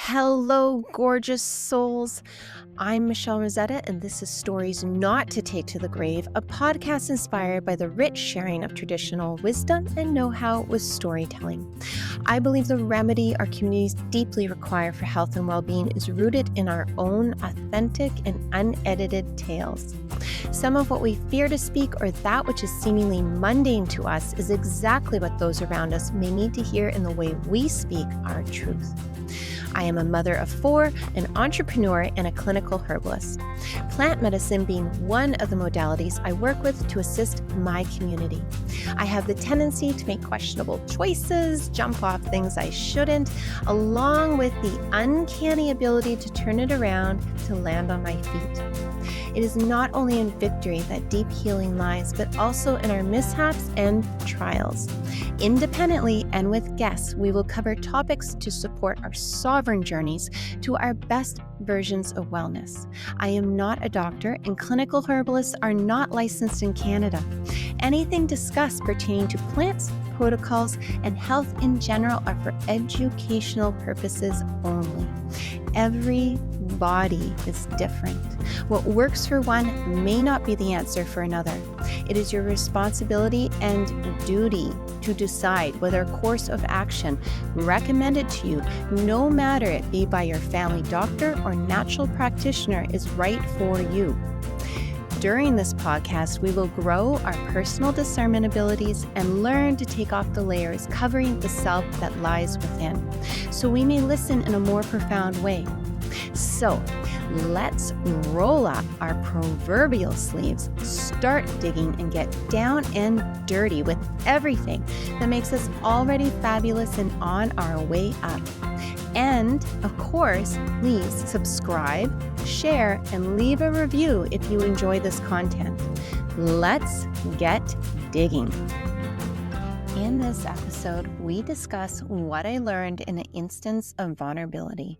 Hello, gorgeous souls. I'm Michelle Rosetta, and this is Stories Not to Take to the Grave, a podcast inspired by the rich sharing of traditional wisdom and know-how with storytelling. I believe the remedy our communities deeply require for health and well-being is rooted in our own authentic and unedited tales. Some of what we fear to speak or that which is seemingly mundane to us is exactly what those around us may need to hear in the way we speak our truth. I am a mother of 4, an entrepreneur, and a clinical herbalist. Plant medicine being one of the modalities I work with to assist my community. I have the tendency to make questionable choices, jump off things I shouldn't, along with the uncanny ability to turn it around to land on my feet. It is not only in victory that deep healing lies, but also in our mishaps and trials. Independently and with guests, we will cover topics to support our sovereign journeys to our best versions of wellness. I am not a doctor, and clinical herbalists are not licensed in Canada. Anything discussed pertaining to plants, protocols, and health in general are for educational purposes only. Every body is different. What works for one may not be the answer for another. It is your responsibility and duty to decide whether a course of action recommended to you, no matter it be by your family doctor or natural practitioner, is right for you. During this podcast, we will grow our personal discernment abilities and learn to take off the layers covering the self that lies within, so we may listen in a more profound way. So, let's roll up our proverbial sleeves, start digging, and get down and dirty with everything that makes us already fabulous and on our way up. And, of course, please subscribe, share, and leave a review if you enjoy this content. Let's get digging. In this episode, we discuss what I learned in an instance of vulnerability.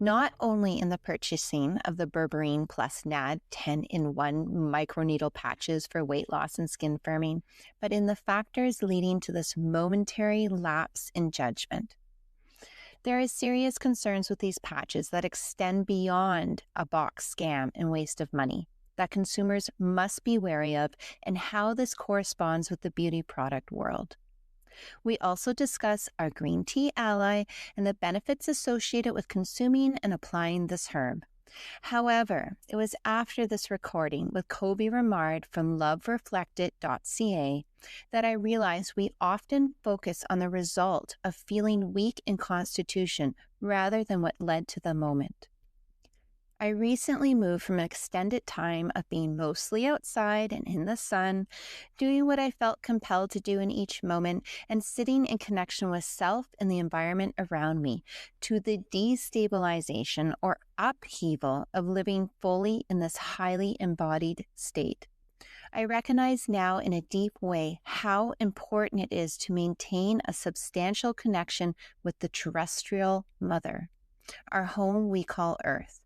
Not only in the purchasing of the Berberine NAD 10-in-1 microneedle patches for weight loss and skin firming, but in the factors leading to this momentary lapse in judgment. There is serious concerns with these patches that extend beyond a box scam and waste of money that consumers must be wary of, and how this corresponds with the beauty product world. We also discuss our green tea ally and the benefits associated with consuming and applying this herb. However, it was after this recording with Kolby Romard from lovereflected.ca that I realized we often focus on the result of feeling weak in constitution rather than what led to the moment. I recently moved from an extended time of being mostly outside and in the sun, doing what I felt compelled to do in each moment, and sitting in connection with self and the environment around me, to the destabilization or upheaval of living fully in this highly embodied state. I recognize now in a deep way how important it is to maintain a substantial connection with the terrestrial mother, our home we call Earth.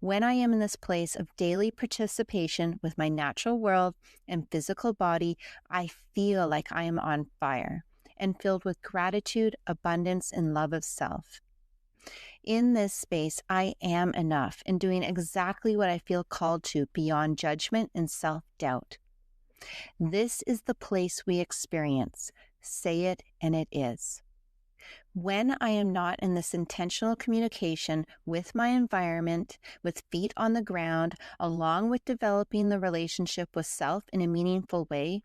When I am in this place of daily participation with my natural world and physical body, I feel like I am on fire and filled with gratitude, abundance, and love of self. In this space, I am enough and doing exactly what I feel called to beyond judgment and self-doubt. This is the place we experience. Say it, and it is. When I am not in this intentional communication with my environment, with feet on the ground, along with developing the relationship with self in a meaningful way,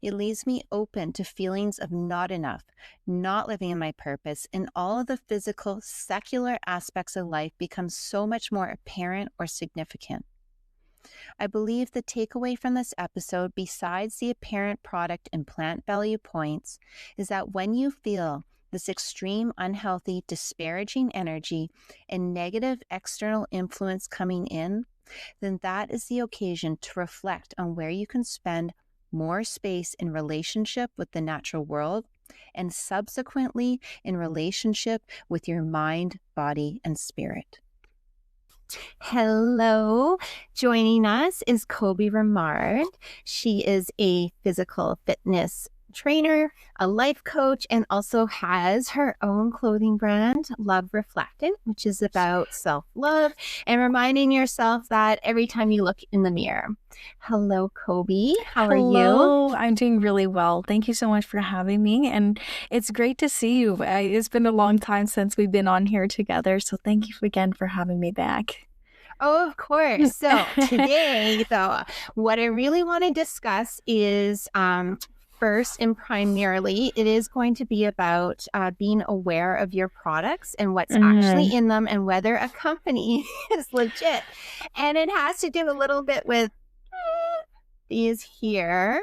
it leaves me open to feelings of not enough, not living in my purpose, and all of the physical, secular aspects of life become so much more apparent or significant. I believe the takeaway from this episode, besides the apparent product and plant value points, is that when you feel this extreme, unhealthy, disparaging energy and negative external influence coming in, then that is the occasion to reflect on where you can spend more space in relationship with the natural world, and subsequently in relationship with your mind, body, and spirit. Hello, joining us is Kolby Romard. She is a physical fitness trainer, a life coach, and also has her own clothing brand, Love Reflected, which is about self-love and reminding yourself that every time you look in the mirror. Hello, Kolby. How are you? Hello, I'm doing really well. Thank you so much for having me, and it's great to see you. It's been a long time since we've been on here together, so thank you again for having me back. Oh, of course. So today, though, what I really want to discuss is first and primarily, it is going to be about being aware of your products and what's actually in them and whether a company is legit. And it has to do a little bit with these here.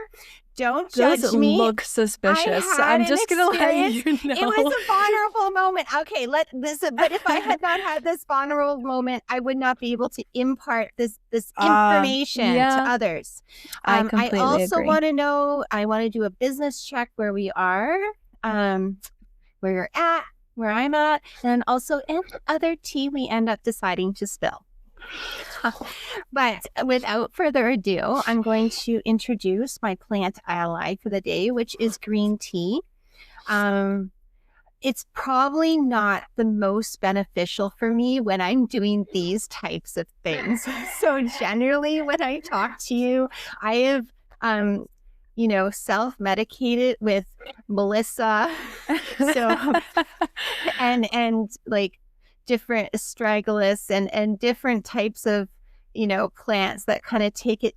Don't judge Those me. look suspicious. I'm just gonna let you know. It was a vulnerable moment. Okay, but if I had not had this vulnerable moment, I would not be able to impart this information to others. I completely also agree. want to know, I want to do a business check where we are, where you're at, where I'm at, and also any other tea we end up deciding to spill. But without further ado, I'm going to introduce my plant ally for the day, which is green tea. It's probably not the most beneficial for me when I'm doing these types of things. So generally, when I talk to you, I have, self-medicated with Melissa. So, and like, different astragalus and different types of plants that kind of take it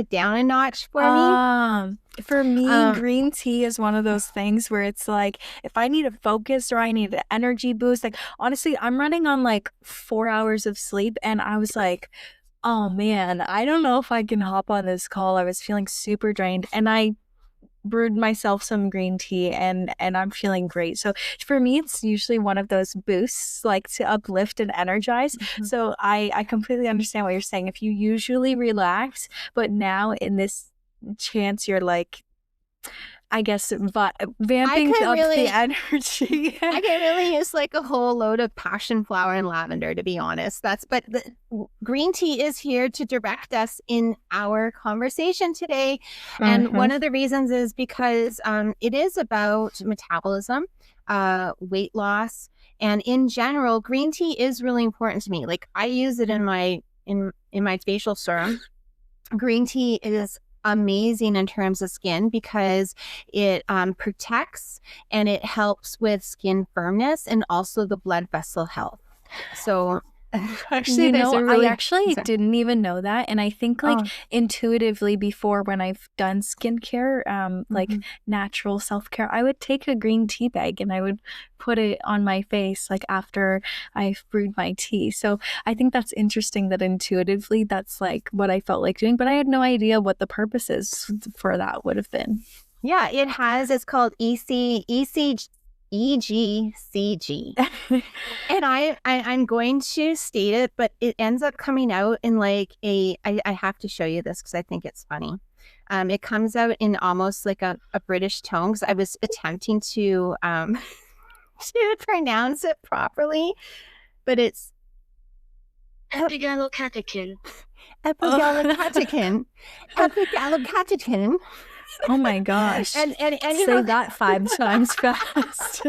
down a notch for me. For me, green tea is one of those things where it's like, if I need a focus or I need an energy boost, like honestly, I'm running on like 4 hours of sleep, and I was like, oh man, I don't know if I can hop on this call. I was feeling super drained, and I brewed myself some green tea, and I'm feeling great. So for me, it's usually one of those boosts, like to uplift and energize. So I completely understand what you're saying. If you usually relax, but now in this chance you're like, I guess, vamping up the energy. I can really use like a whole load of passion flower and lavender, to be honest. But the green tea is here to direct us in our conversation today. And one of the reasons is because it is about metabolism, weight loss, and in general, green tea is really important to me. Like, I use it in my facial serum. Green tea is amazing in terms of skin because it protects and it helps with skin firmness and also the blood vessel health. So actually, I actually didn't even know that, and I think like intuitively before, when I've done skincare, like natural self-care, I would take a green tea bag and I would put it on my face like after I've brewed my tea. So I think that's interesting that intuitively that's like what I felt like doing, but I had no idea what the purposes for that would have been. Yeah, it's called EGCG. And I'm going to state it, but it ends up coming out in like I have to show you this because I think it's funny. It comes out in almost like a British tone, because I was attempting to pronounce it properly, but it's epigallocatechin. Epigallocatechin. Oh my gosh. And say that 5 times fast.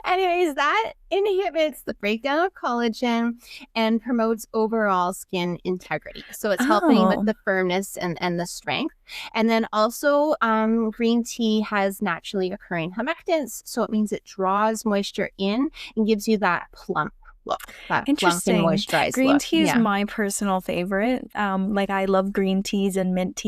Anyways, that inhibits the breakdown of collagen and promotes overall skin integrity. So it's helping with the firmness and the strength. And then also green tea has naturally occurring humectants. So it means it draws moisture in and gives you that plump look. That interesting. Plump and moisturized green look. tea is my personal favorite. Like, I love green teas and mint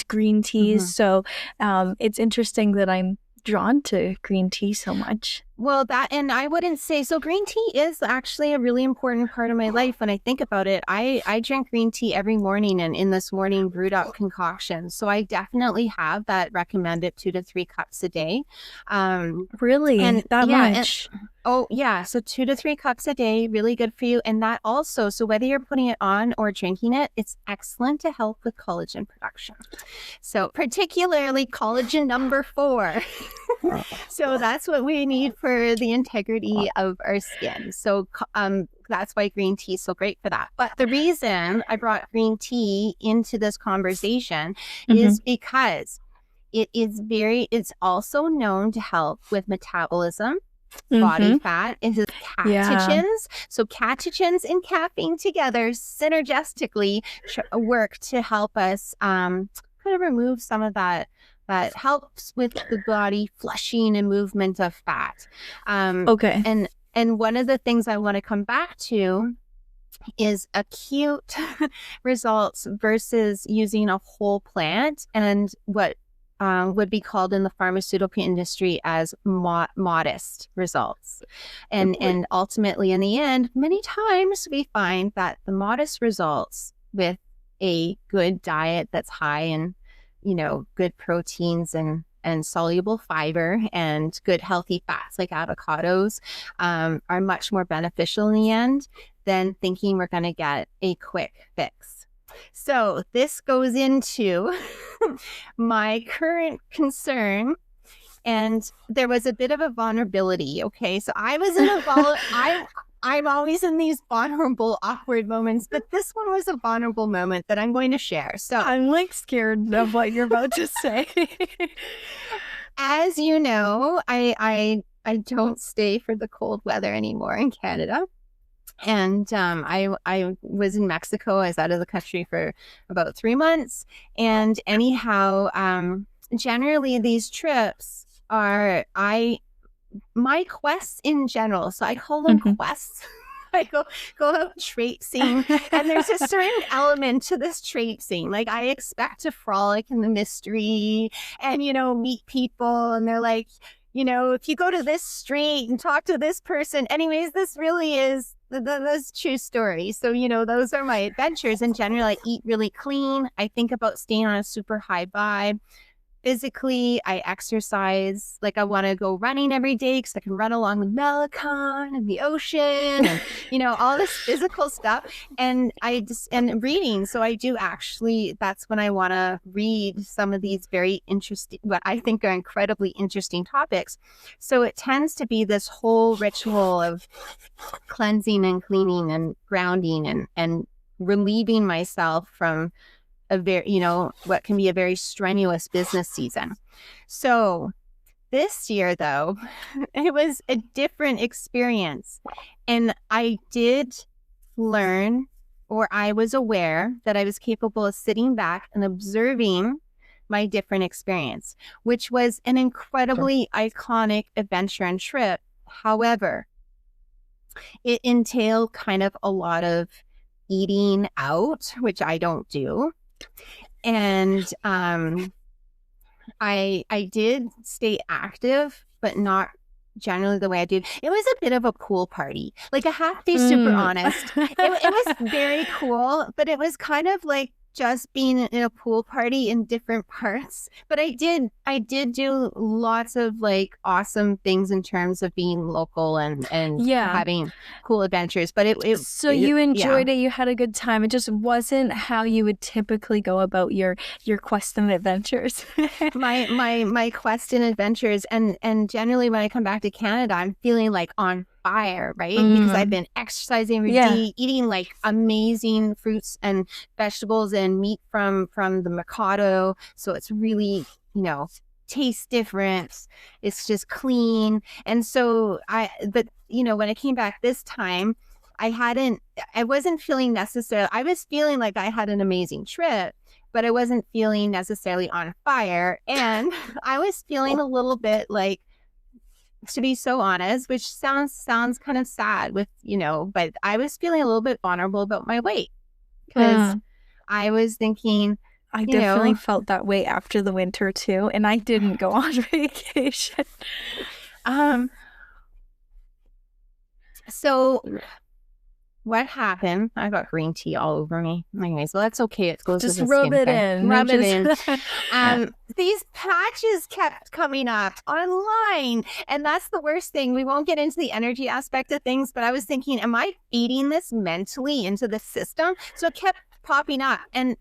green teas. So it's interesting that I'm drawn to green tea so much. Well, and I wouldn't say, so green tea is actually a really important part of my life. When I think about it, I drink green tea every morning, and in this morning brewed up concoction. So I definitely have that recommended 2 to 3 cups a day. Really? And that much? So 2 to 3 cups a day, really good for you. And that also, so whether you're putting it on or drinking it, it's excellent to help with collagen production. So particularly collagen number 4. So that's what we need for the integrity of our skin. So that's why green tea is so great for that. But the reason I brought green tea into this conversation is because It's also known to help with metabolism, body fat. It has catechins. So catechins and caffeine together synergistically work to help us kind of remove some of that helps with the body flushing and movement of fat. And one of the things I want to come back to is acute results versus using a whole plant and what would be called in the pharmaceutical industry as modest results. And ultimately, in the end, many times we find that the modest results with a good diet that's high in, good proteins and soluble fiber and good healthy fats like avocados are much more beneficial in the end than thinking we're going to get a quick fix. So this goes into my current concern, and there was a bit of a vulnerability. Okay, so I was in I'm always in these vulnerable, awkward moments, but this one was a vulnerable moment that I'm going to share. So I'm like scared of what you're about to say. As you know, I don't stay for the cold weather anymore in Canada. And I was in Mexico. I was out of the country for about 3 months. And anyhow, generally these trips are my quests in general. So I call them quests. I go out traipsing, and there's a certain element to this traipsing. Like I expect to frolic in the mystery and, meet people, and they're like, if you go to this street and talk to this person. Anyways, this really is that's true story. So, those are my adventures. And generally, I eat really clean. I think about staying on a super high vibe. Physically, I exercise. Like I want to go running every day because I can run along the Malecon and the ocean and, all this physical stuff. And and reading. So I do actually, that's when I want to read some of these very interesting, what I think are incredibly interesting topics. So it tends to be this whole ritual of cleansing and cleaning and grounding and relieving myself from a very, what can be a very strenuous business season. So this year, though, it was a different experience. And I did learn, or I was aware that I was capable of sitting back and observing my different experience, which was an incredibly iconic adventure and trip. However, it entailed kind of a lot of eating out, which I don't do. And I did stay active, but not generally the way I did. It was a bit of a pool party. Like I have to be super honest. It was very cool, but it was kind of like just being in a pool party in different parts. But I did do lots of like awesome things in terms of being local and having cool adventures. But you enjoyed it. You had a good time. It just wasn't how you would typically go about your quest and adventures. my quest and adventures, and generally when I come back to Canada, I'm feeling like on fire, right? Because I've been exercising every day, eating like amazing fruits and vegetables and meat from the Mercado. So it's really, tastes different. It's just clean. And so when I came back this time, I wasn't feeling necessarily, I was feeling like I had an amazing trip, but I wasn't feeling necessarily on fire. And I was feeling a little bit like, to be so honest, which sounds kind of sad with, but I was feeling a little bit vulnerable about my weight because I was thinking, I definitely felt that way after the winter too. And I didn't go on vacation. So what happened? I got green tea all over me. Anyways, well, that's okay. It goes just with the rub skin it thing. in. Rub it in. These patches kept coming up online. And that's the worst thing. We won't get into the energy aspect of things, but I was thinking, am I feeding this mentally into the system? So it kept popping up. And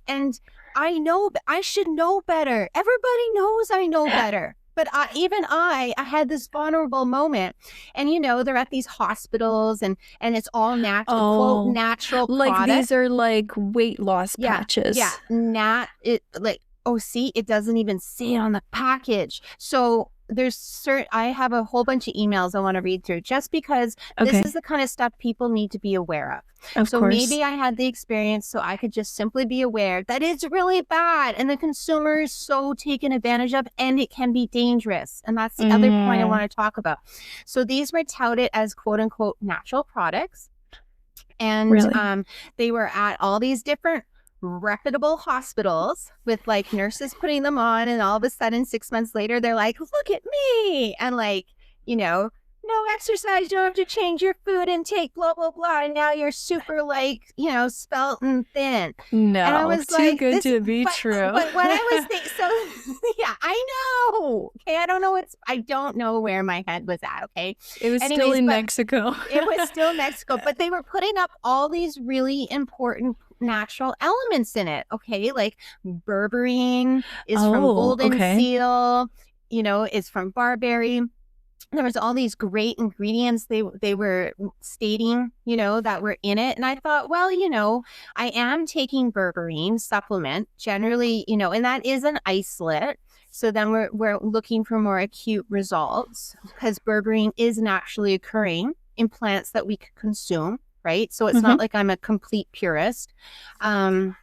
I know I should know better. Everybody knows I know better. But I had this vulnerable moment. And, they're at these hospitals and it's all natural, quote, natural like product. These are like weight loss patches. Yeah. Like oh, see, it doesn't even say it on the package. So I have a whole bunch of emails I want to read through just because this is the kind of stuff people need to be aware of. So maybe I had the experience so I could just simply be aware that it's really bad and the consumer is so taken advantage of and it can be dangerous. And that's the other point I want to talk about. So these were touted as quote unquote natural products. And they were at all these different reputable hospitals with like nurses putting them on, and all of a sudden 6 months later they're like, look at me, and like, you know, no exercise, you don't have to change your food intake, blah blah blah, and now you're super like, you know, svelte and thin. No, and I was too like, good to be true. But what I was thinking, so yeah, I know. Okay, I don't know where my head was at. Okay, it was still in Mexico. It was still Mexico, but they were putting up all these really important natural elements in it. Okay, like berberine is from golden seal, you know, is from barberry. There was all these great ingredients they were stating, you know, that were in it. And I thought, well, you know, I am taking berberine supplement generally, you know, and that is an isolate. So then we're looking for more acute results because berberine is naturally occurring in plants that we could consume. Right. So it's not like I'm a complete purist. And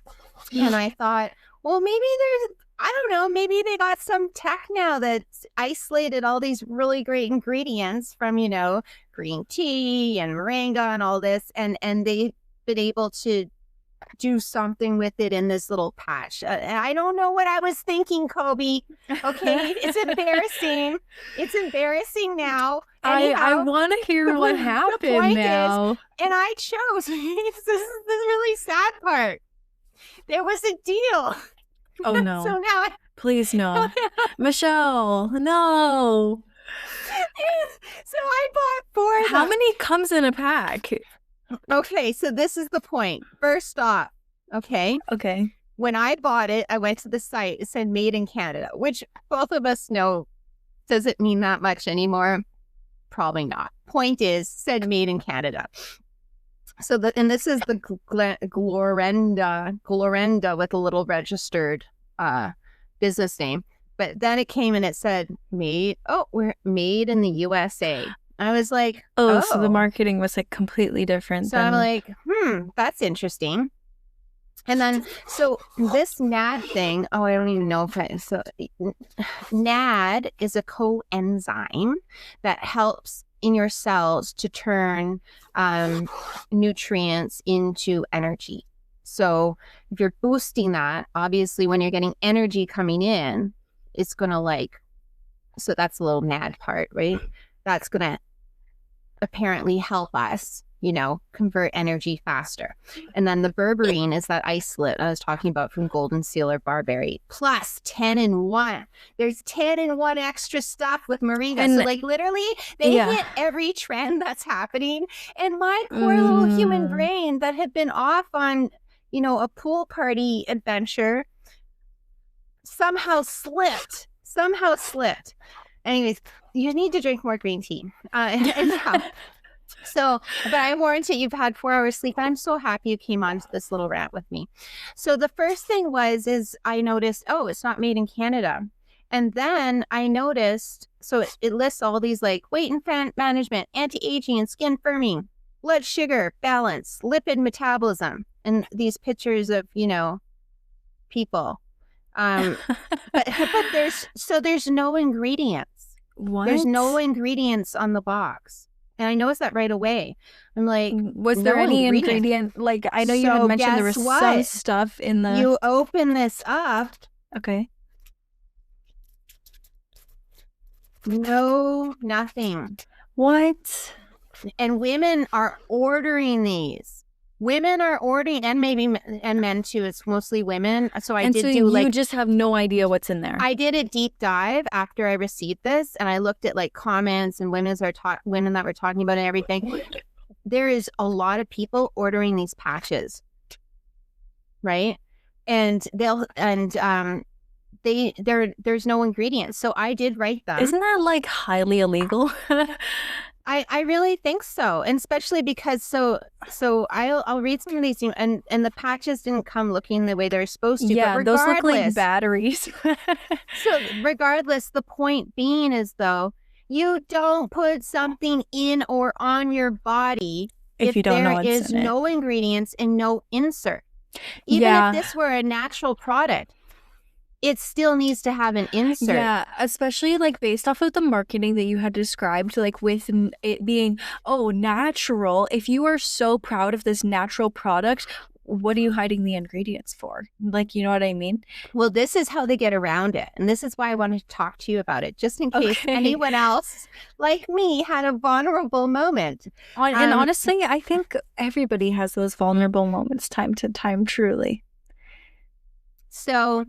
I thought, well, I don't know, maybe they got some tech now that's isolated all these really great ingredients from, you know, green tea and moringa and all this. And they've been able to do something with it in this little patch. I don't know what I was thinking, Kolby. Okay. It's embarrassing. It's embarrassing now. I want to hear what happened now. And I chose, this is the really sad part. There was a deal. Oh, no. So now please, no. Michelle, no. So I bought 4 of them. How many comes in a pack? Okay, so this is the point. First off, okay. When I bought it, I went to the site. It said made in Canada, which both of us know doesn't mean that much anymore. Probably not. Point is, said made in Canada. So and this is the Glorenda with a little registered business name. But then it came and it said we're made in the USA. I was like, so the marketing was like completely different. So I'm like, that's interesting. And then, so this NAD thing, I don't even know NAD is a coenzyme that helps in your cells to turn nutrients into energy. So if you're boosting that, obviously when you're getting energy coming in, it's going to so that's a little NAD part, right? That's going to apparently help us, you know, convert energy faster. And then the berberine is that isolate I was talking about from golden seal or barberry, plus 10 in 1. There's 10 in 1 extra stuff with moringa. And so literally they hit every trend that's happening. And my poor little human brain that had been off on, you know, a pool party adventure somehow slipped. Anyways, you need to drink more green tea. So, but I warrant it. You've had 4 hours sleep. I'm so happy you came on to this little rant with me. So the first thing is I noticed, it's not made in Canada. And then I noticed, so it lists all these like weight and fat management, anti-aging and skin firming, blood sugar balance, lipid metabolism, and these pictures of, you know, people. But there's no ingredients. What? There's no ingredients on the box. And I noticed that right away. I'm like, was there any ingredient? Like, I know you had mentioned there was some stuff in the... You open this up. Okay. No, nothing. What? And women are ordering these. Women are ordering, and men too. It's mostly women. So you just have no idea what's in there. I did a deep dive after I received this, and I looked at like comments and women that were talking about it and everything. There is a lot of people ordering these patches, right? And there's no ingredients. So I did write them. Isn't that like highly illegal? I really think so, and especially because I'll read some of these and the patches didn't come looking the way they're supposed to. Yeah, but those look like regardless, batteries. so regardless, the point being is though you don't put something in or on your body if you don't know there what's is in it. no ingredients and no insert. Even Yeah. if this were a natural product, it still needs to have an insert. Yeah, especially like based off of the marketing that you had described, like with it being, oh, natural. If you are so proud of this natural product, what are you hiding the ingredients for? Like, you know what I mean? Well, this is how they get around it. And this is why I wanted to talk to you about it, just in case Okay. anyone else like me had a vulnerable moment. And honestly, I think everybody has those vulnerable moments time to time, truly. So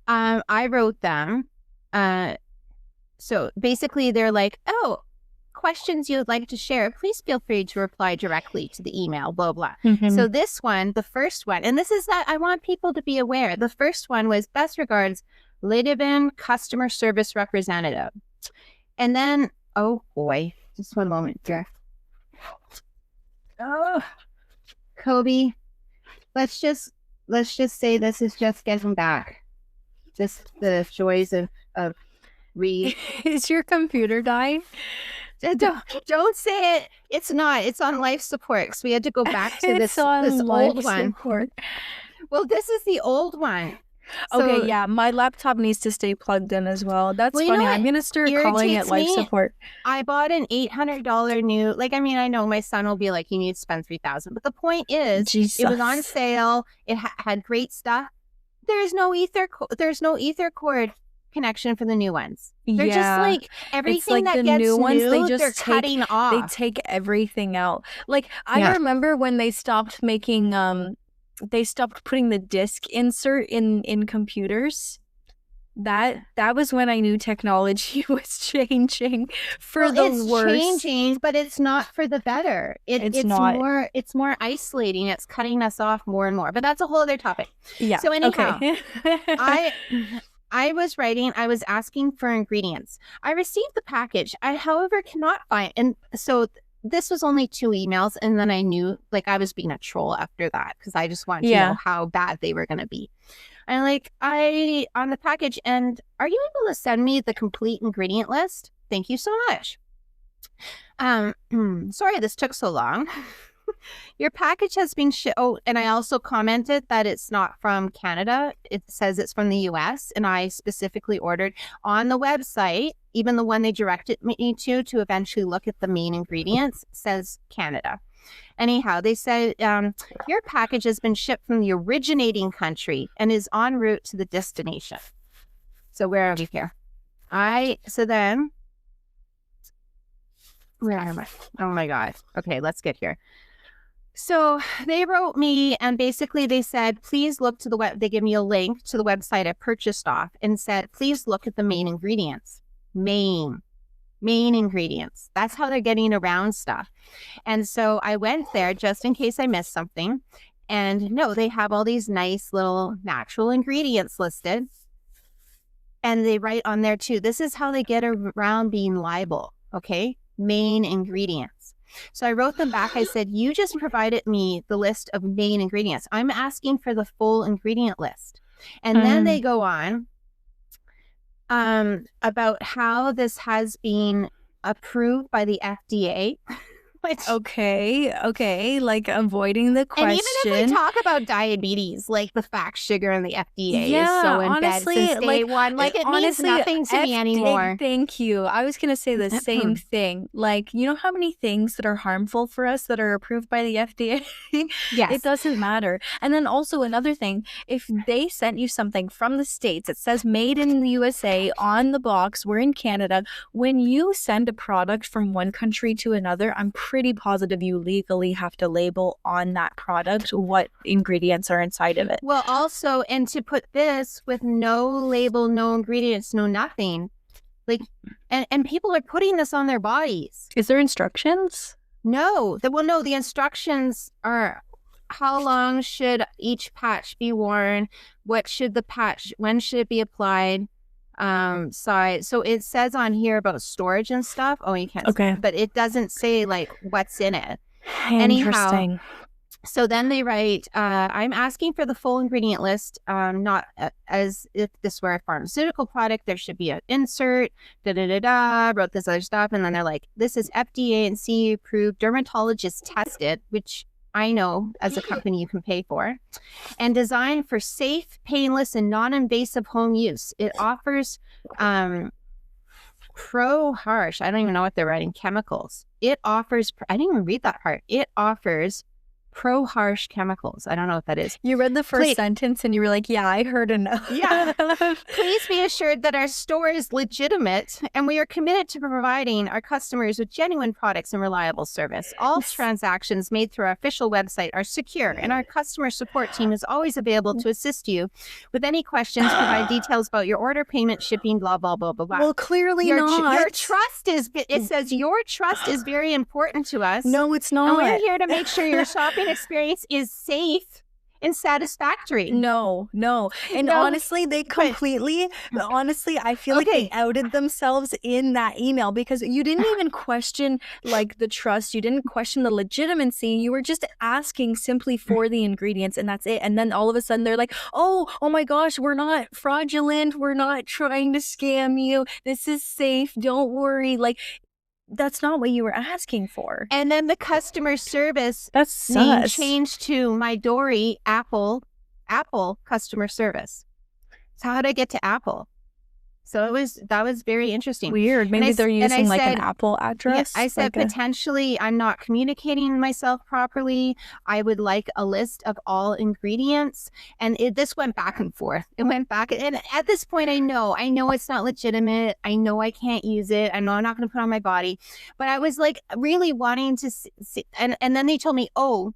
I wrote them. So basically they're like, oh, questions you would like to share, please feel free to reply directly to the email, blah, blah. So this one, the first one, and this is that I want people to be aware. The first one was best regards, Lidibin customer service representative. And then, oh boy, just one moment here. Oh, Kolby, let's just say this is just getting back. Just the joys of read. Is your computer dying? Don't say it. It's not. It's on life support because we had to go back to this old one. Well, this is the old one. Okay, yeah, my laptop needs to stay plugged in as well. That's funny. I'm gonna start calling it life support. I bought an $800 new. Like, I mean, I know my son will be like, "You need to spend $3,000," but the point is, it was on sale. It had great stuff. There's no ether cord connection for the new ones. They're just like everything that gets new ones, they're cutting off. They take everything out. Like I remember when they stopped making they stopped putting the disc insert in computers. That was when I knew technology was changing for the worse. It's changing, but it's not for the better. It's not. It's more isolating. It's cutting us off more and more. But that's a whole other topic. Yeah. So anyhow, okay. I was asking for ingredients. I received the package. I, however, cannot find. And so this was only 2 emails. And then I knew, like, I was being a troll after that because I just wanted to know how bad they were going to be. And on the package, and are you able to send me the complete ingredient list? Thank you so much. Sorry this took so long. Your package has been shipped. Oh, and I also commented that it's not from Canada. It says it's from the US, and I specifically ordered on the website, even the one they directed me to eventually look at the main ingredients, says Canada. Anyhow, they said your package has been shipped from the originating country and is en route to the destination. So where are we here? So then, where am I? Oh my God. Okay, let's get here. So they wrote me, and basically they said, please look to the web. They give me a link to the website I purchased off and said, please look at the main ingredients. Main ingredients. That's how they're getting around stuff. And so I went there just in case I missed something. And no, they have all these nice little natural ingredients listed. And they write on there too, this is how they get around being liable. Okay. Main ingredients. So I wrote them back. I said, you just provided me the list of main ingredients. I'm asking for the full ingredient list. And then they go on about how this has been approved by the FDA. Okay, like avoiding the question. And even if we talk about diabetes, like the fact sugar and the FDA is so embedded since day one. Like it means nothing to me anymore. Thank you. I was going to say the same thing. Like, you know how many things that are harmful for us that are approved by the FDA? Yes. It doesn't matter. And then also another thing, if they sent you something from the States, it says made in the USA on the box, we're in Canada. When you send a product from one country to another, I'm pretty positive you legally have to label on that product what ingredients are inside of it. Well, also, and to put this with no label, no ingredients, no nothing, like, and people are putting this on their bodies. Is there instructions? No. The instructions are how long should each patch be worn? What should the patch, when should it be applied? side. So it says on here about storage and stuff. Oh, you can't. Okay. But it doesn't say like what's in it. Interesting. Anyhow, so then they write, I'm asking for the full ingredient list, not as if this were a pharmaceutical product. There should be an insert, wrote this other stuff. And then they're like, this is FDA and CE approved, dermatologist tested, which I know as a company you can pay for, and designed for safe, painless, and non-invasive home use. It offers pro-harsh, I don't even know what they're writing, chemicals. It offers, I didn't even read that part. It offers pro-harsh chemicals. I don't know what that is. You read the first sentence and you were like, yeah, I heard enough. Yeah. Please be assured that our store is legitimate and we are committed to providing our customers with genuine products and reliable service. All transactions made through our official website are secure and our customer support team is always available to assist you with any questions, provide details about your order, payment, shipping, blah, blah, blah, blah, blah. Well, clearly not. Your trust is, it says your trust is very important to us. No, it's not. And we're here to make sure your shopping experience is safe and satisfactory. No. And honestly, they completely, honestly, I feel like they outed themselves in that email because you didn't even question like the trust. You didn't question the legitimacy. You were just asking simply for the ingredients and that's it. And then all of a sudden they're like, oh my gosh, we're not fraudulent. We're not trying to scam you. This is safe. Don't worry. Like, that's not what you were asking for. And then the customer service name changed to Midori Apple customer service. So how did I get to Apple? So that was very interesting. Weird. Maybe they're using like an Apple address. Yeah, I said like potentially I'm not communicating myself properly. I would like a list of all ingredients. And this went back and forth. It went back. And at this point, I know it's not legitimate. I know I can't use it. I know I'm not going to put it on my body. But I was like really wanting to see. And then they told me, so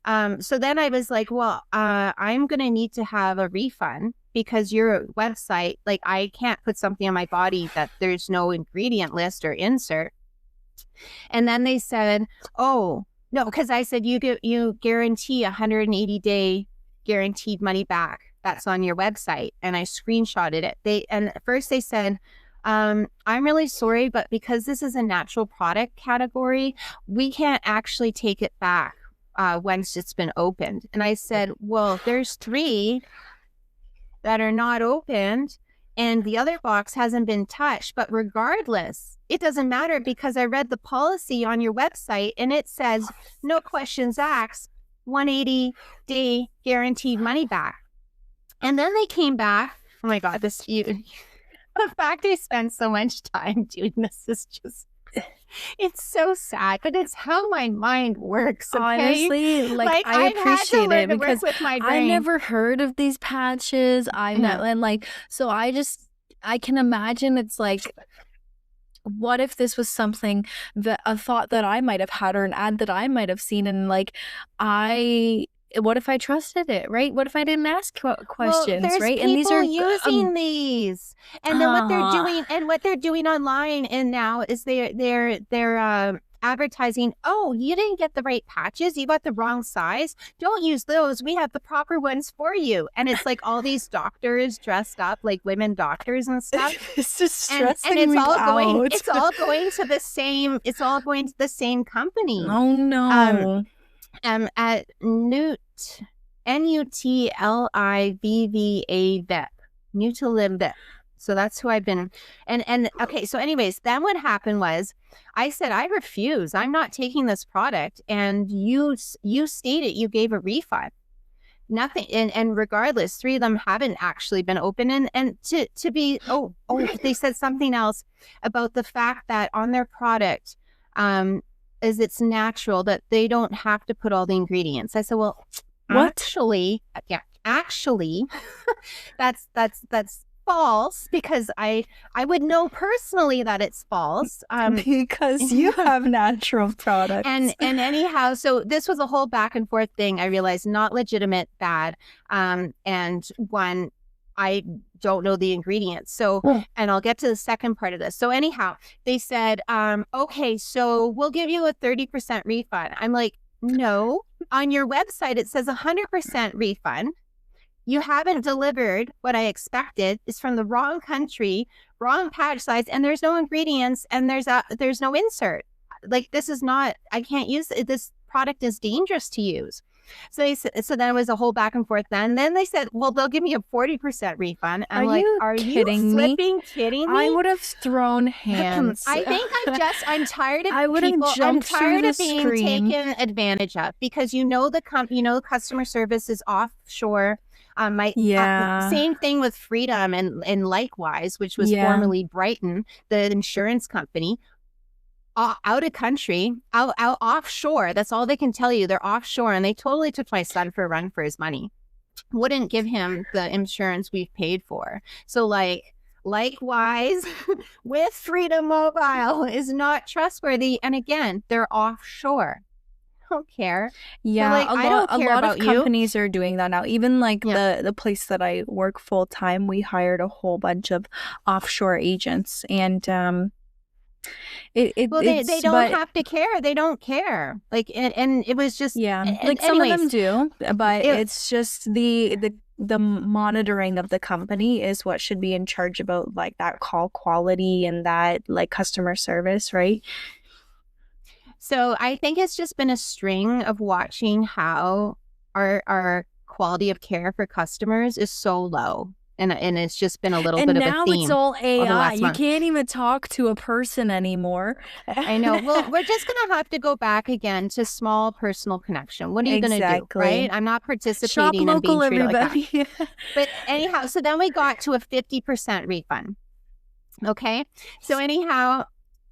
then I was like, well, I'm going to need to have a refund because your website, like I can't put something on my body that there's no ingredient list or insert. And then they said, oh, no, because I said you guarantee 180-day guaranteed money back. That's on your website. And I screenshotted it. And at first they said, I'm really sorry, but because this is a natural product category, we can't actually take it back once it's been opened. And I said, well, there's 3 that are not opened and the other box hasn't been touched. But regardless, it doesn't matter because I read the policy on your website and it says no questions asked, 180-day guaranteed money back. And then they came back. Oh my God, the fact I spent so much time doing this is just, it's so sad, but it's how my mind works. Okay? Honestly, like I appreciate it because I never heard of these patches. And like, so I can imagine it's like, what if this was something that a thought that I might have had or an ad that I might have seen and like what if I trusted it, right? What if I didn't ask questions, right? And these are using these, and then what they're doing online, and now is they're advertising. Oh, you didn't get the right patches. You got the wrong size. Don't use those. We have the proper ones for you. And it's like all these doctors dressed up like women doctors and stuff. It's just stressing and it's me all out. It's all going to the same. It's all going to the same company. Oh no. At Nutlivivab, Nutlivivab. So that's who I've been. And okay. So anyways, then what happened was I said, I refuse. I'm not taking this product. And you stated you gave a refund. Nothing. And regardless, 3 of them haven't actually been open. And to be, they said something else about the fact that on their product, is it's natural that they don't have to put all the ingredients. I said, well, what? Actually, that's false because I would know personally that it's false. Because you have natural products. And anyhow, so this was a whole back and forth thing. I realized not legitimate, bad. And one, I don't know the ingredients. So, and I'll get to the second part of this. So anyhow, they said, okay, so we'll give you a 30% refund. I'm like, no, on your website, it says 100% refund. You haven't delivered what I expected. It's from the wrong country, wrong patch size, and there's no ingredients, and there's no insert. Like, this is not, I can't use it. This product is dangerous to use. So then it was a whole back and forth. Then they said, well, they'll give me a 40% refund. I'm like, are you flipping kidding me? I would have thrown hands. I think I'm tired of people. I'm tired of being taken advantage of, because the customer service is offshore. Same thing with Freedom and Likewise, which was formerly Brighton, the insurance company. Out of country, out offshore. That's all they can tell you. They're offshore, and they totally took my son for a run for his money. Wouldn't give him the insurance we've paid for. So Likewise with Freedom Mobile is not trustworthy. And again, they're offshore. I don't care. Yeah, so a lot of companies are doing that now. Even the place that I work full time, we hired a whole bunch of offshore agents, and they don't have to care. They don't care. And it was just some of them do, but it's just the monitoring of the company is what should be in charge about that call quality and that customer service, right? So I think it's just been a string of watching how our quality of care for customers is so low. And it's just been a little bit of a theme. And now it's all AI. You can't even talk to a person anymore. I know. Well, we're just going to have to go back again to small personal connection. What are you going to do, right? I'm not participating in being treated like that. But anyhow, so then we got to a 50% refund. Okay? So anyhow,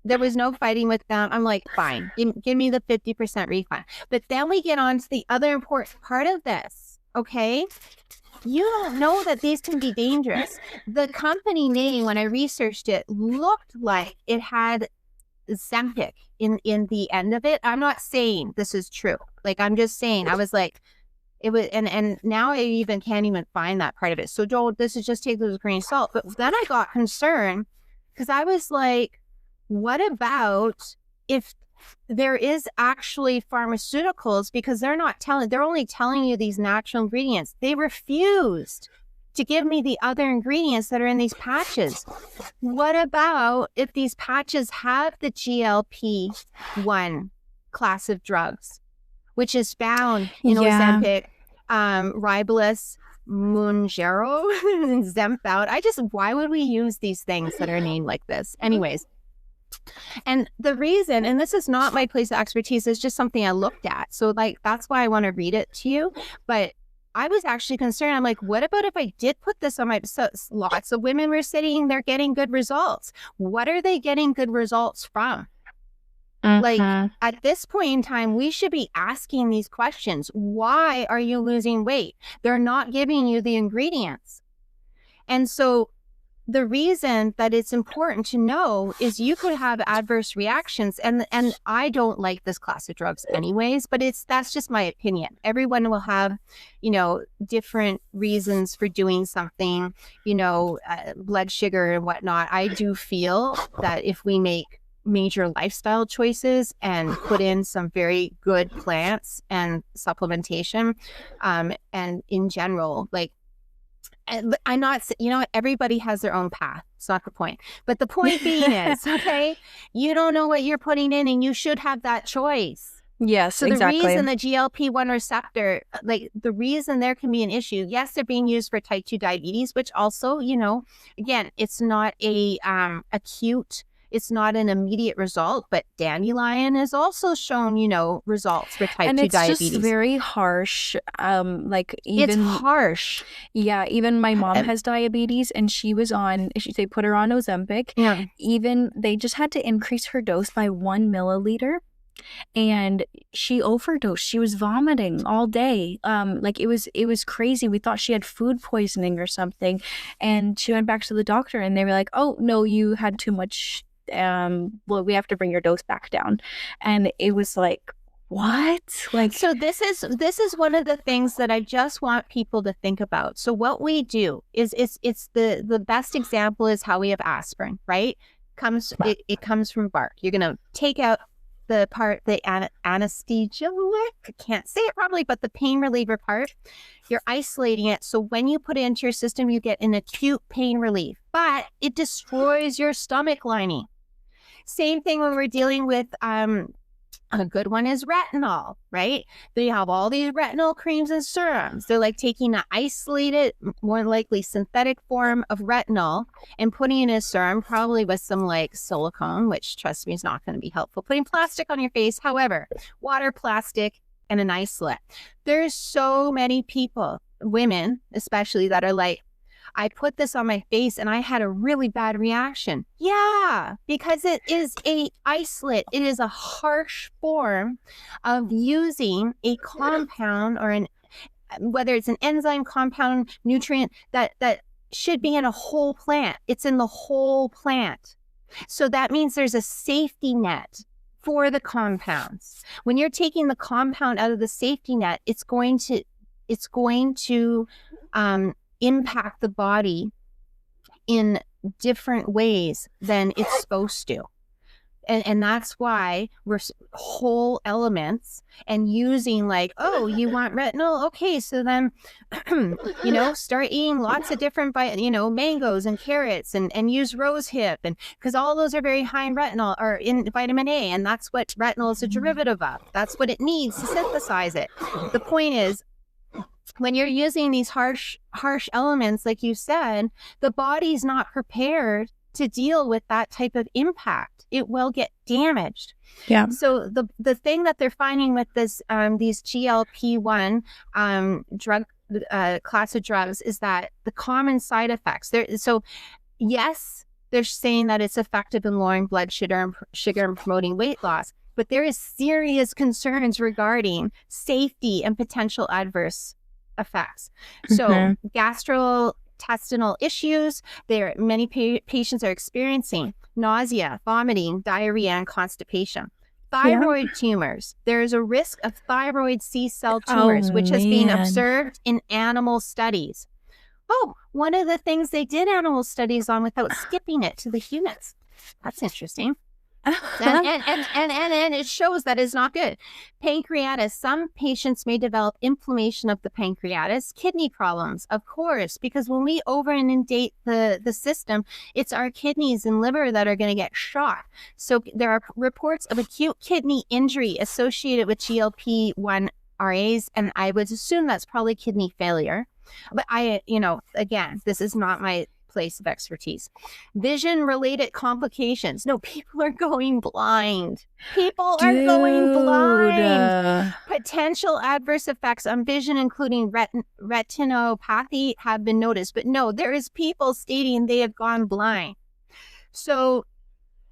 there was no fighting with them. I'm like, fine, give me the 50% refund. But then we get on to the other important part of this, okay? You don't know that these can be dangerous. The company name, when I researched it, looked like it had Ozempic in the end of it. I'm not saying this is true. I'm just saying, I was like, it was, and now I even can't even find that part of it. So this is just take it with a grain of salt. But then I got concerned, because I was like, what about if there is actually pharmaceuticals, because they're only telling you these natural ingredients. They refused to give me the other ingredients that are in these patches. What about if these patches have the GLP-1 class of drugs, which is found in Ozempic, Ribulus, Mounjaro, and Zempbout? Why would we use these things that are named like this? Anyways. And the reason, and this is not my place of expertise, it's just something I looked at. So that's why I want to read it to you. But I was actually concerned. I'm like, what about if I did put this on my, so lots of women were sitting, they're getting good results. What are they getting good results from? At this point in time, we should be asking these questions. Why are you losing weight? They're not giving you the ingredients. And so the reason that it's important to know is you could have adverse reactions, and I don't like this class of drugs anyways, but that's just my opinion. Everyone will have, different reasons for doing something, blood sugar and whatnot. I do feel that if we make major lifestyle choices and put in some very good plants and supplementation, and in general, I'm not, everybody has their own path. It's not the point. But the point being is, okay, you don't know what you're putting in, and you should have that choice. Yes, so exactly. The reason the GLP-1 receptor, the reason there can be an issue, yes, they're being used for type 2 diabetes, which also, again, it's not a acute, it's not an immediate result, but dandelion has also shown, results for type 2 diabetes. And it's just very harsh. It's harsh. Yeah, even my mom has diabetes, and she was they put her on Ozempic. Yeah. Even they just had to increase her dose by 1 milliliter. And she overdosed. She was vomiting all day. It was crazy. We thought she had food poisoning or something. And she went back to the doctor, and they were like, "Oh no, you had too much. We have to bring your dose back down." And it was like, what? So this is one of the things that I just want people to think about. So what we do is it's the best example is how we have aspirin, right? It comes from bark. You're gonna take out anesthesiologic, I can't say it probably, but the pain reliever part, you're isolating it. So when you put it into your system, you get an acute pain relief, but it destroys your stomach lining. Same thing when we're dealing with, a good one is retinol, right? They have all these retinol creams and serums. They're like taking an isolated, more likely synthetic form of retinol and putting it in a serum, probably with some like silicone, which trust me is not going to be helpful. Putting plastic on your face, however, water, plastic, and an isolate. There's so many people, women especially, that are like, I put this on my face and I had a really bad reaction. Yeah, because it is a isolate. It is a harsh form of using a compound or whether it's an enzyme, compound, nutrient that should be in a whole plant. It's in the whole plant. So that means there's a safety net for the compounds. When you're taking the compound out of the safety net, it's going to impact the body in different ways than it's supposed to. And that's why we're whole elements and using like, oh, you want retinol? Okay, so then, start eating lots of different, mangoes and carrots and use rose hip. And because all those are very high in retinol or in vitamin A. And that's what retinol is a derivative of. That's what it needs to synthesize it. The point is, when you're using these harsh elements, like you said, the body's not prepared to deal with that type of impact. It will get damaged. Yeah. So the thing that they're finding with this these GLP-1 drug class of drugs is that the common side effects. Yes, they're saying that it's effective in lowering blood sugar and promoting weight loss, but there is serious concerns regarding safety and potential adverse effects. So gastrointestinal issues, many patients are experiencing nausea, vomiting, diarrhea, and constipation. Thyroid tumors. There is a risk of thyroid C-cell tumors, which has been observed in animal studies. Oh, one of the things they did animal studies on without skipping it to the humans. That's interesting. and it shows that it's not good. Pancreatitis. Some patients may develop inflammation of the pancreatis. Kidney problems, of course, because when we over-inundate the system, it's our kidneys and liver that are going to get shot. So there are reports of acute kidney injury associated with GLP-1 RAs, and I would assume that's probably kidney failure. But again, this is not my place of expertise. Vision-related complications. No, people are going blind. People are going blind. Potential adverse effects on vision, including retinopathy, have been noticed. But no, there is people stating they have gone blind. So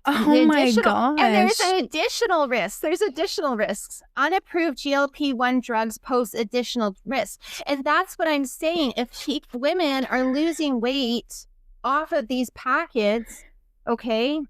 oh my gosh. And there's an additional risk. There's additional risks. Unapproved GLP-1 drugs pose additional risks. And that's what I'm saying. If women are losing weight off of these packets, that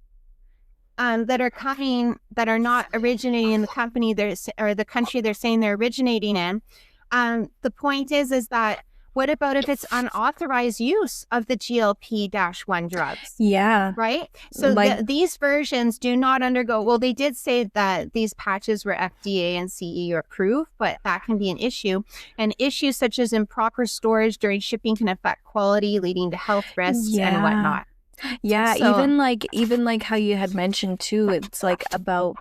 are not originating in the company or the country they're saying they're originating in, the point is that what about if it's unauthorized use of the GLP-1 drugs? Yeah. Right? So these versions do not undergo, well, they did say that these patches were FDA and CE approved, but that can be an issue. And issues such as improper storage during shipping can affect quality, leading to health risks and whatnot. Yeah, So, even like how you had mentioned too, it's like about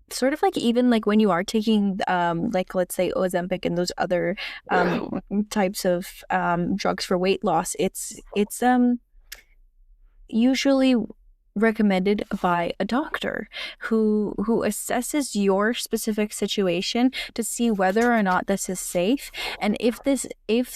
sort of like even like when you are taking like let's say Ozempic and those other types of drugs for weight loss, it's usually recommended by a doctor who assesses your specific situation to see whether or not this is safe, and if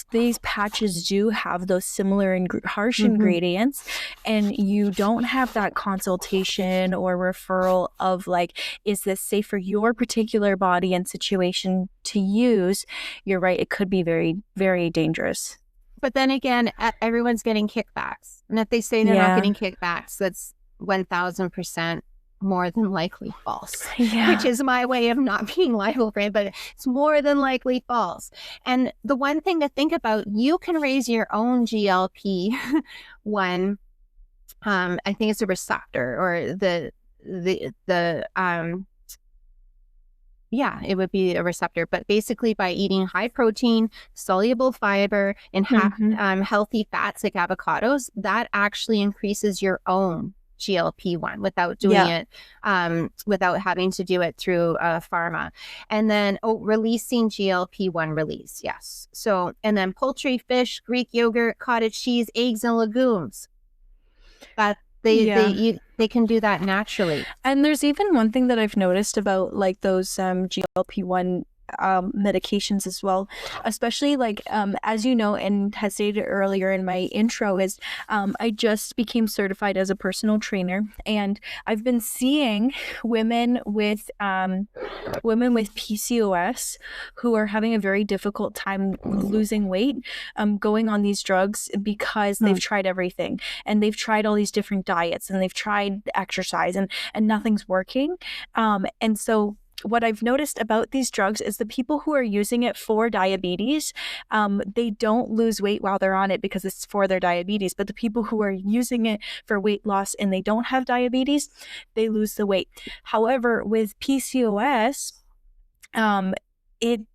these patches do have those similar harsh ingredients and you don't have that consultation or referral of like, is this safe for your particular body and situation to use, you're right, it could be very, very dangerous. But then again, everyone's getting kickbacks, and if they say they're not getting kickbacks, that's 1,000% more than likely false, which is my way of not being liable for it, but it's more than likely false. And the one thing to think about, you can raise your own GLP-1, I think it's a receptor, or it would be a receptor. But basically by eating high protein, soluble fiber, and healthy fats like avocados, that actually increases your own GLP-1 without doing it, without having to do it through pharma. And then releasing GLP-1 release. Yes. So, and then poultry, fish, Greek yogurt, cottage cheese, eggs, and legumes. That they can do that naturally. And there's even one thing that I've noticed about like those GLP-1 medications as well, especially like as you know, and had stated earlier in my intro, is I just became certified as a personal trainer, and I've been seeing women with PCOS who are having a very difficult time losing weight, going on these drugs because they've tried everything, and they've tried all these different diets, and they've tried exercise, and nothing's working. And so what I've noticed about these drugs is the people who are using it for diabetes, they don't lose weight while they're on it because it's for their diabetes. But the people who are using it for weight loss and they don't have diabetes, they lose the weight. However, with PCOS, the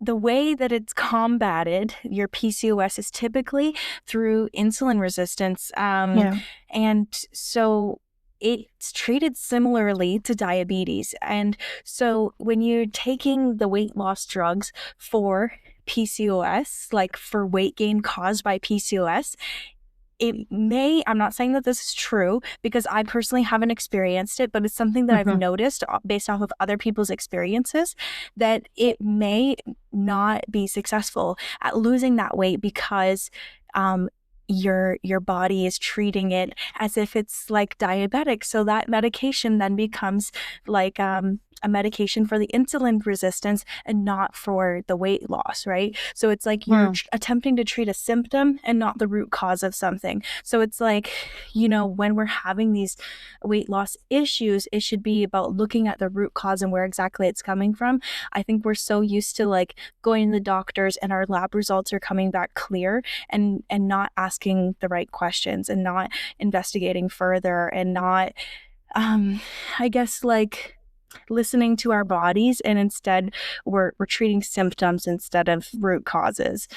way that it's combated, your PCOS, is typically through insulin resistance. And so it's treated similarly to diabetes. And so when you're taking the weight loss drugs for PCOS, like for weight gain caused by PCOS, it may, I'm not saying that this is true because I personally haven't experienced it, but it's something that I've noticed based off of other people's experiences, that it may not be successful at losing that weight because your body is treating it as if it's like diabetic. So that medication then becomes like a medication for the insulin resistance and not for the weight loss, right? So it's like you're attempting to treat a symptom and not the root cause of something. So it's like, you know, when we're having these weight loss issues, it should be about looking at the root cause and where exactly it's coming from. I think we're so used to like going to the doctors and our lab results are coming back clear, and not asking the right questions and not investigating further and not, I guess, like listening to our bodies, and instead we're treating symptoms instead of root causes.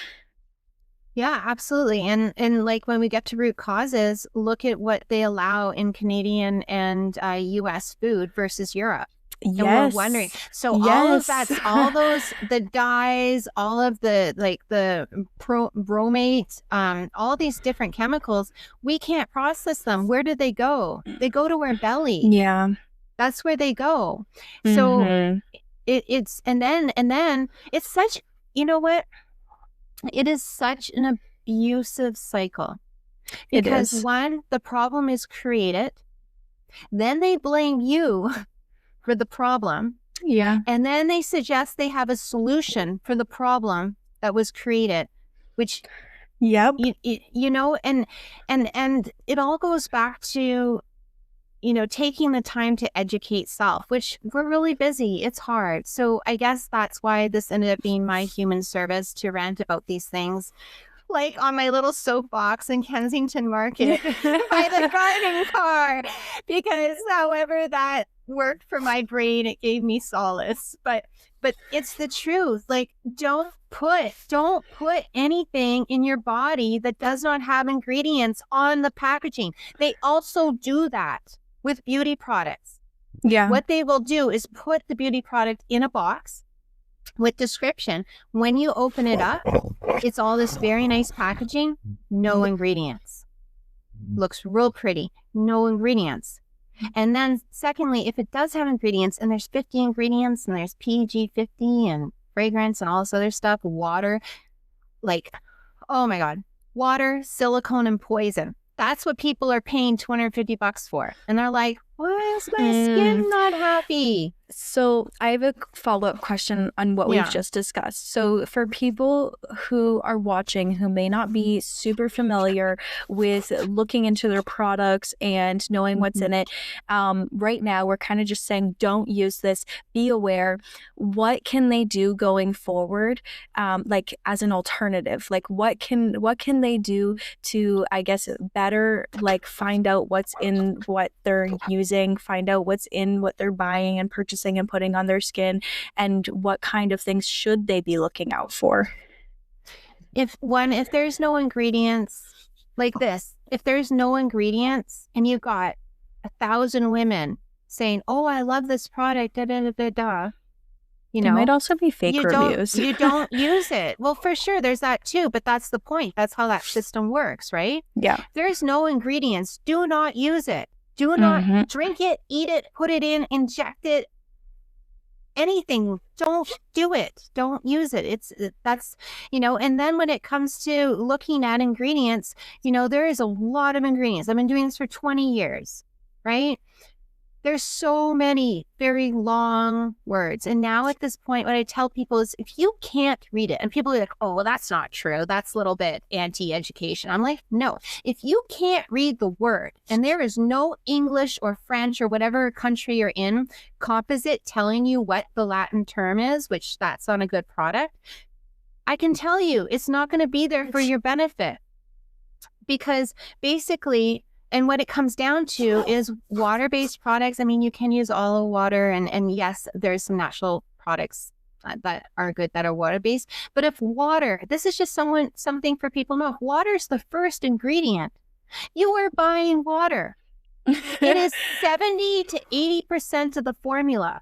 Yeah, absolutely. And like when we get to root causes, look at what they allow in Canadian and US food versus Europe. And we're wondering. So all of that, all those, the dyes, all of the, like the bromate, all these different chemicals, we can't process them. Where do they go? They go to our belly. Yeah. That's where they go. So it's, and then it's such, you know what? It is such an abusive cycle. Because one, the problem is created. Then they blame you for the problem. Yeah. And then they suggest they have a solution for the problem that was created, which, you know, and it all goes back to, you know, taking the time to educate self, which we're really busy. It's hard. So I guess that's why this ended up being my human service, to rant about these things, like on my little soapbox in Kensington Market by the garden car, because however that worked for my brain, it gave me solace. But it's the truth. Like, don't put anything in your body that does not have ingredients on the packaging. They also do that with beauty products. Yeah. What they will do is put the beauty product in a box with description. When you open it up, it's all this very nice packaging, no ingredients. Looks real pretty, no ingredients. And then secondly, if it does have ingredients, and there's 50 ingredients, and there's PG 50 and fragrance and all this other stuff, water, like, oh my God, water, silicone, and poison. That's what people are paying $250 for. And they're like, why is my skin not happy? So I have a follow-up question on what we've just discussed. So for people who are watching who may not be super familiar with looking into their products and knowing what's in it, right now we're kind of just saying don't use this, be aware. What can they do going forward, like as an alternative? Like what can they do to, I guess, better like find out what's in what they're using, find out what's in what they're buying and purchasing and putting on their skin, and what kind of things should they be looking out for? If there's no ingredients like this, if there's no ingredients and you've got 1,000 women saying, oh, I love this product, da, da, da, da, da, you know, there might also be fake reviews. You don't use it. Well, for sure, there's that too, but that's the point. That's how that system works, right? Yeah. If there's no ingredients, do not use it. Do not drink it, eat it, put it in, inject it. Anything, don't do it. Don't use it. That's, you know, and then when it comes to looking at ingredients, you know, there is a lot of ingredients. I've been doing this for 20 years, right? There's so many very long words. And now at this point, what I tell people is if you can't read it, and people are like, oh, well, that's not true. That's a little bit anti-education. I'm like, no, if you can't read the word and there is no English or French or whatever country you're in composite telling you what the Latin term is, which that's on a good product, I can tell you it's not going to be there for your benefit. Because basically, and what it comes down to is water-based products. I mean, you can use olive water, and yes, there's some natural products that are good that are water-based. But if water, this is just something for people to know, if water is the first ingredient, you are buying water. It is 70 to 80% of the formula.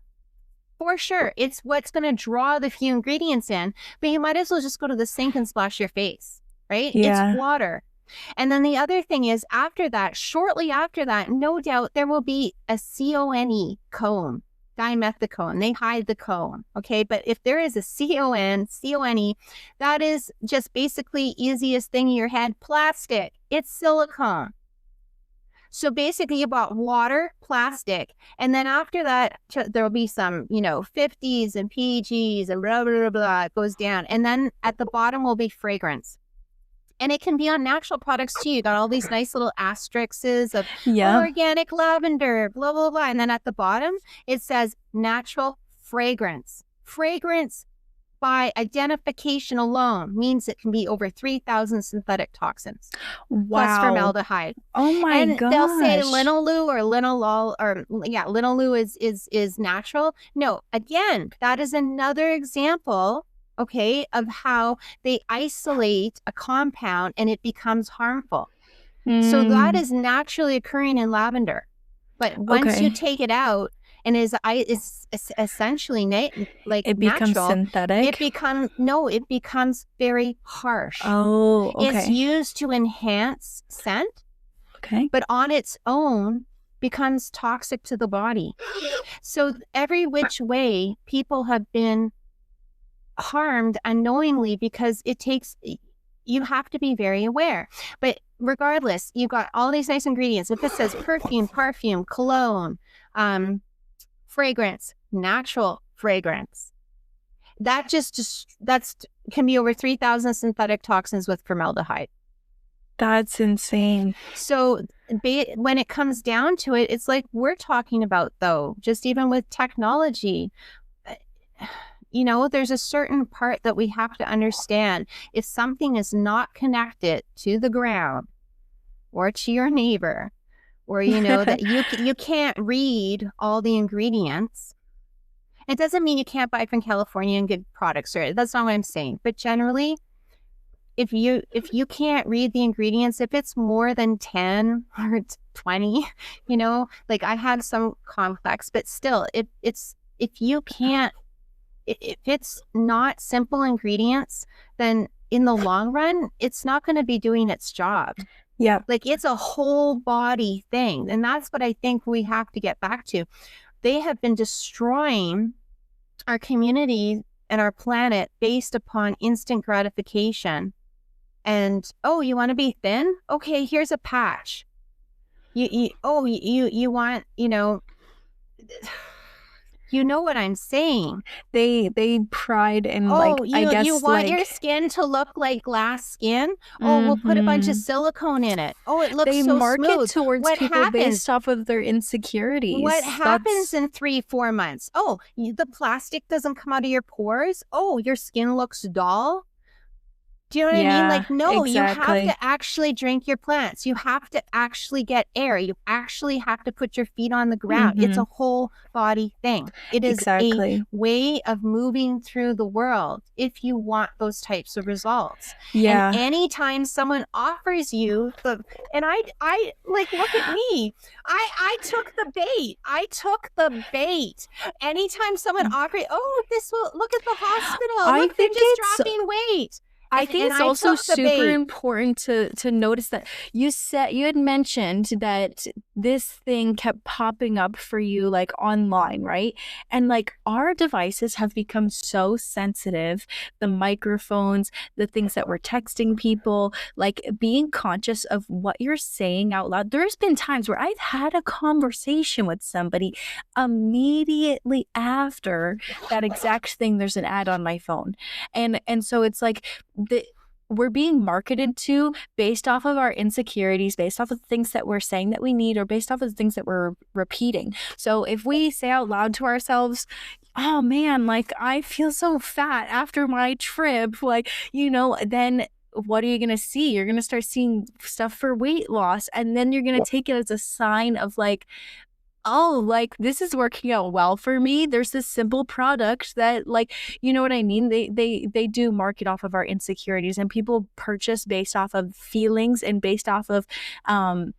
For sure, it's what's going to draw the few ingredients in, but you might as well just go to the sink and splash your face, right? Yeah. It's water. And then the other thing is after that, shortly after that, no doubt there will be a CONE cone, dimethicone. They hide the cone. Okay. But if there is a CONE, that is just basically easiest thing in your head, plastic. It's silicone. So basically you bought water, plastic, and then after that, there'll be some, you know, 50s and PGs and blah, blah, blah, blah, it goes down. And then at the bottom will be fragrance. And it can be on natural products too. You got all these nice little asterisks of organic lavender, blah, blah, blah. And then at the bottom, it says natural fragrance. Fragrance by identification alone means it can be over 3,000 synthetic toxins. Wow. Plus formaldehyde. Oh my gosh. And they'll say linalool or linalol, or linalool is natural. No, again, that is another example, okay, of how they isolate a compound and it becomes harmful. So that is naturally occurring in lavender. But once you take it out and is essentially like it becomes natural, synthetic. It becomes very harsh. Oh, okay. It's used to enhance scent. Okay. But on its own becomes toxic to the body. So every which way people have been harmed unknowingly because you have to be very aware. But regardless, you've got all these nice ingredients. If it says perfume, cologne, fragrance, natural fragrance, that can be over 3,000 synthetic toxins with formaldehyde. That's insane. So when it comes down to it, it's like we're talking about, though, just even with technology, you know, there's a certain part that we have to understand. If something is not connected to the ground or to your neighbor, or, you know, that you can't read all the ingredients, it doesn't mean you can't buy from California and get products, right? That's not what I'm saying. But generally, if you can't read the ingredients, if it's more than 10 or 20, you know, like I have some complex, but still, if it's not simple ingredients, then in the long run, it's not going to be doing its job. Yeah. Like it's a whole body thing. And that's what I think we have to get back to. They have been destroying our community and our planet based upon instant gratification. And, oh, you want to be thin? Okay, here's a patch. You want, you know, You know what I'm saying? They pride in Oh, I guess you want your skin to look like glass skin? Oh, we'll put a bunch of silicone in it. Oh, it looks they so market smooth. towards What people happens? based off of their insecurities. What happens in 3-4 months? Oh, the plastic doesn't come out of your pores. Oh, your skin looks dull. Do you know what I mean? Like, no, exactly. You have to actually drink your plants. You have to actually get air. You actually have to put your feet on the ground. It's a whole body thing. It is a way of moving through the world if you want those types of results. Yeah. And anytime someone offers you and I like, look at me. I took the bait. Anytime someone offers, oh, this will look at the hospital. Look, they're just dropping weight. I think it's also super important to notice that you had mentioned that this thing kept popping up for you like online, right? And like our devices have become so sensitive, the microphones, the things that we're texting people, like being conscious of what you're saying out loud. There's been times where I've had a conversation with somebody immediately after that exact thing, there's an ad on my phone. And so it's like we're being marketed to based off of our insecurities, based off of the things that we're saying that we need, or based off of the things that we're repeating. So if we say out loud to ourselves, oh man, like I feel so fat after my trip, like, then what are you going to see? You're going to start seeing stuff for weight loss. And then you're going to take it as a sign of like, oh, like this is working out well for me. There's this simple product that, like, you know what I mean? They do market off of our insecurities, and people purchase based off of feelings and based off of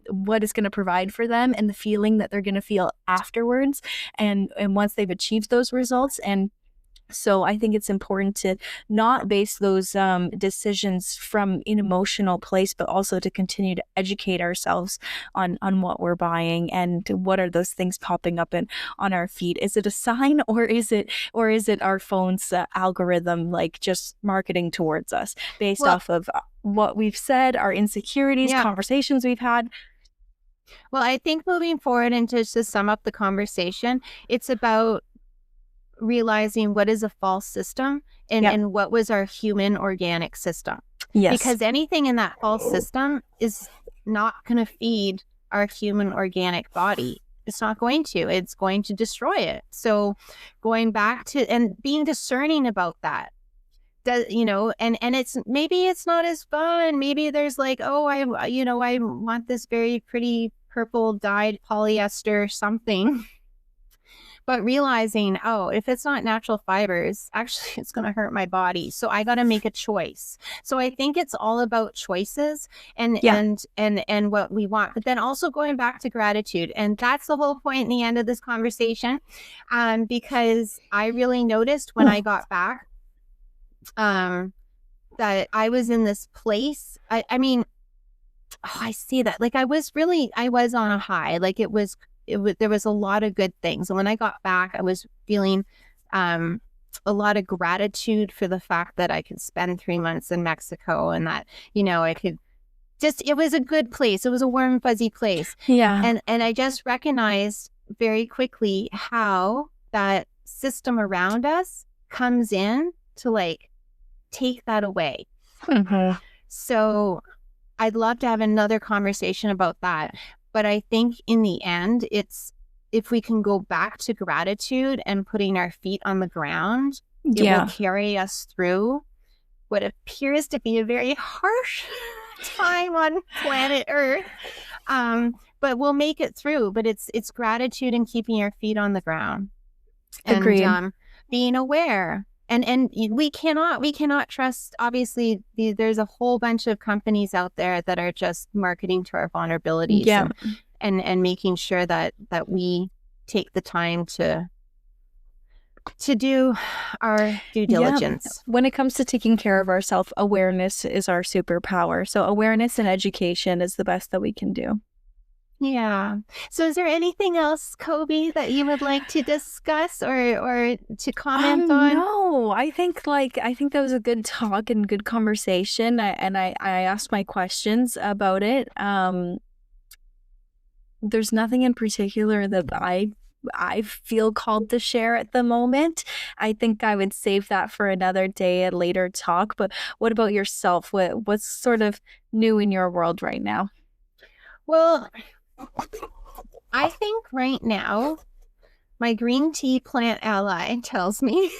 what it's going to provide for them and the feeling that they're going to feel afterwards. And once they've achieved those results. And so I think it's important to not base those decisions from an emotional place, but also to continue to educate ourselves on what we're buying and what are those things popping up on our feed. Is it a sign, or is it our phone's algorithm like just marketing towards us based off of what we've said, our insecurities, conversations we've had? Well, I think moving forward, and just to sum up the conversation, it's about realizing what is a false system and what was our human organic system. Yes. Because anything in that false system is not going to feed our human organic body. It's not going to. It's going to destroy it. So going back to and being discerning about that. And it's maybe it's not as fun. Maybe there's like, oh, I want this very pretty purple dyed polyester something. But realizing, oh, if it's not natural fibers, actually it's going to hurt my body. So I got to make a choice. So I think it's all about choices and what we want. But then also going back to gratitude. And that's the whole point in the end of this conversation. Because I really noticed when I got back that I was in this place. I see that. Like I was on a high. Like there was a lot of good things. And when I got back, I was feeling a lot of gratitude for the fact that I could spend 3 months in Mexico and that, I could it was a good place. It was a warm, fuzzy place. Yeah. And I just recognized very quickly how that system around us comes in to like take that away. Mm-hmm. So I'd love to have another conversation about that. But I think in the end, it's if we can go back to gratitude and putting our feet on the ground, it will carry us through what appears to be a very harsh time on planet Earth. But we'll make it through. But it's gratitude and keeping our feet on the ground. Agreed. And being aware. And we cannot trust, obviously, there's a whole bunch of companies out there that are just marketing to our vulnerabilities and making sure that we take the time to do our due diligence. Yeah. When it comes to taking care of ourselves, awareness is our superpower. So awareness and education is the best that we can do. Yeah. So is there anything else, Kolby, that you would like to discuss or to comment on? No, I think that was a good talk and good conversation. I asked my questions about it. There's nothing in particular that I I feel called to share at the moment. I think I would save that for another day, a later talk. But what about yourself? What's sort of new in your world right now? Well, I think right now my green tea plant ally tells me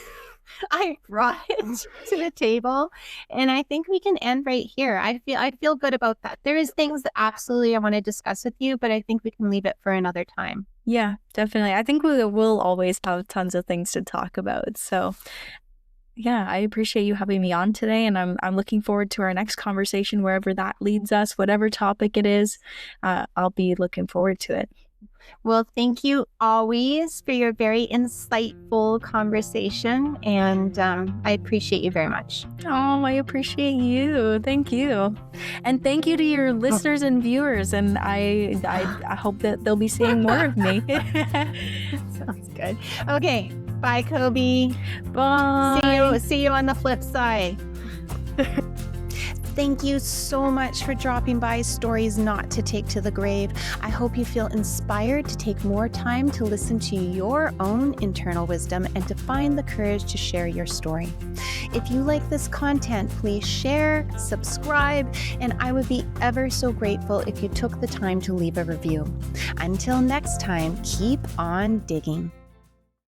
I brought it to the table, and I think we can end right here. I feel good about that. There is things that absolutely I want to discuss with you, but I think we can leave it for another time. Yeah, definitely. I think we will always have tons of things to talk about. So yeah, I appreciate you having me on today, and I'm looking forward to our next conversation, wherever that leads us, whatever topic it is. I'll be looking forward to it. Well, thank you always for your very insightful conversation, and I appreciate you very much. Oh, I appreciate you. Thank you. And thank you to your listeners and viewers. And I hope that they'll be seeing more of me. Sounds good. Okay. Bye, Kolby. Bye. See you on the flip side. Thank you so much for dropping by Stories Not to Take to the Grave. I hope you feel inspired to take more time to listen to your own internal wisdom and to find the courage to share your story. If you like this content, please share, subscribe, and I would be ever so grateful if you took the time to leave a review. Until next time, keep on digging.